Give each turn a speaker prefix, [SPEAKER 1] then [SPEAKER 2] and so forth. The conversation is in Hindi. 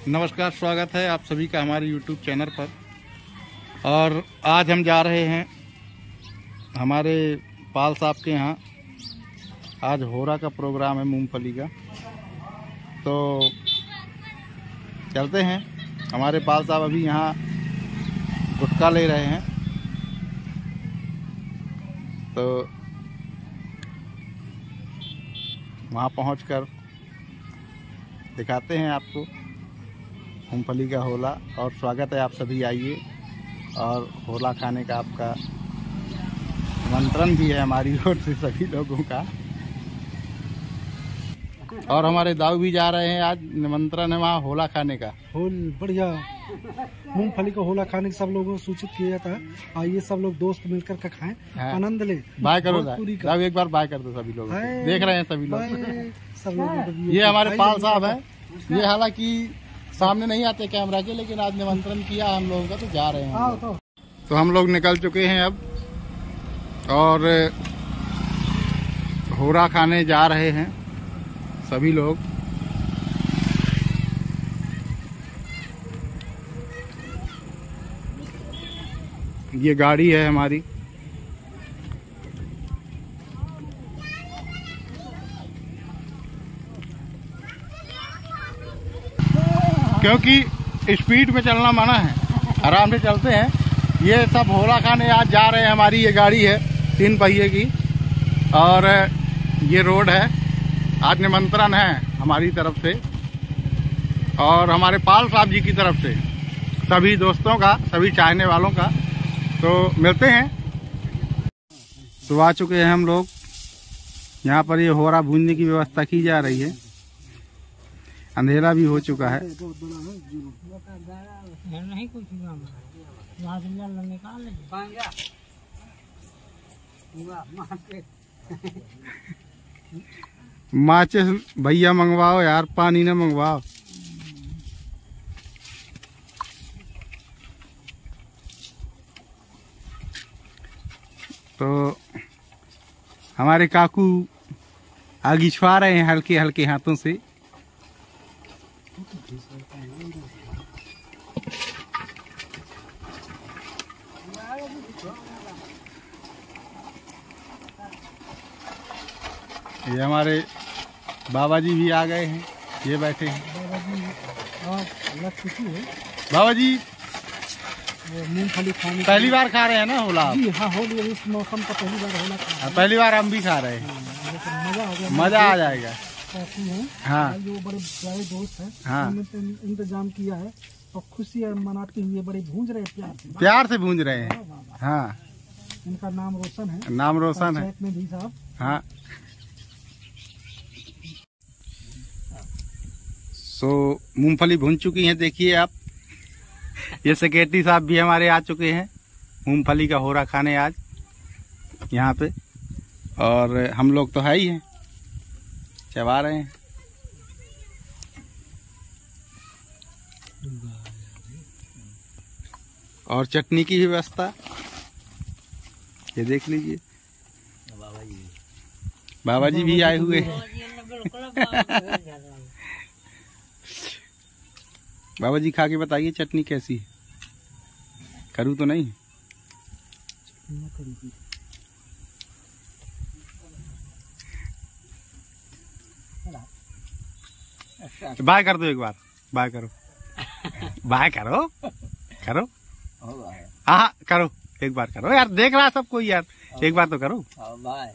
[SPEAKER 1] नमस्कार, स्वागत है आप सभी का हमारे YouTube चैनल पर। और आज हम जा रहे हैं हमारे पाल साहब के यहाँ। आज होरा का प्रोग्राम है मूंगफली का, तो चलते हैं। हमारे पाल साहब अभी यहाँ गुटखा ले रहे हैं, तो वहाँ पहुँचकर दिखाते हैं आपको मूंगफली का होला। और स्वागत है, आप सभी आइए और होला खाने का आपका निमंत्रण भी है हमारी ओर से सभी लोगों का। और हमारे दाऊ भी जा रहे हैं, आज निमंत्रण है वहाँ होला खाने का।
[SPEAKER 2] बढ़िया मूंगफली का होला खाने के सब लोगों को सूचित किया जाता है। आइए सब लोग दोस्त मिलकर के खाएं, आनंद ले।
[SPEAKER 1] बाय करो दाऊ, एक बार बाय कर दो सभी लोग, देख रहे हैं सभी लोग। सब लोग ये हमारे पाल साहब है। ये हालांकि सामने नहीं आते कैमरा के, लेकिन आज निमंत्रण किया हम लोगों का, तो जा रहे हैं। तो हम लोग निकल चुके हैं अब और होरा खाने जा रहे हैं सभी लोग। ये गाड़ी है हमारी। क्योंकि स्पीड में चलना मना है, आराम से चलते हैं। ये सब होला खाने आज जा रहे हैं। हमारी ये गाड़ी है 3 पहिए की, और ये रोड है। आज निमंत्रण है हमारी तरफ से और हमारे पाल साहब जी की तरफ से, सभी दोस्तों का, सभी चाहने वालों का। तो मिलते हैं। तो आ चुके हैं हम लोग यहाँ पर। ये होरा भूनने की व्यवस्था की जा रही है। अंधेरा भी हो चुका है। माचिस भैया मंगवाओ यार, पानी न मंगवाओ। तो हमारे काकू आग छुआ रहे हैं हल्के हल्के हाथों से। ये हमारे बाबा जी भी आ गए हैं, ये बैठे हैं। बाबा जी
[SPEAKER 2] मूंगफली खाने
[SPEAKER 1] पहली बार खा रहे हैं ना होला?
[SPEAKER 2] जी हाँ, होली इस मौसम का पहली बार होला खा रहे हैं।
[SPEAKER 1] पहली बार हम भी खा रहे हैं। मजा आ जाएगा। हाँ,
[SPEAKER 2] जो बड़े प्यारे दोस्त हैं,
[SPEAKER 1] हाँ,
[SPEAKER 2] इंतजाम किया है और खुशी मनाते हुए बड़े भूंज रहे हैं,
[SPEAKER 1] प्यार से भूंज रहे हैं। हाँ,
[SPEAKER 2] इनका नाम रोशन है।
[SPEAKER 1] नाम रोशन है।
[SPEAKER 2] में भी साहब।
[SPEAKER 1] हाँ। सो मूंगफली भून चुकी हैं, देखिए आप। ये सेक्रेटरी साहब भी हमारे आ चुके हैं मूंगफली का होरा खाने आज यहाँ पे। और हम लोग तो है ही हैं, चबा रहे हैं। और चटनी की भी व्यवस्था ये देख लीजिए। बाबा जी भी आए हुए हैं। बाबा जी खा के बताइए चटनी कैसी है। करूँ तो नहीं? बाय कर दो एक बार, बाय करो। बाय करो, करो। हाँ करो, एक बार करो यार, देख रहा है सब कोई यार, एक बार तो करो। बाय।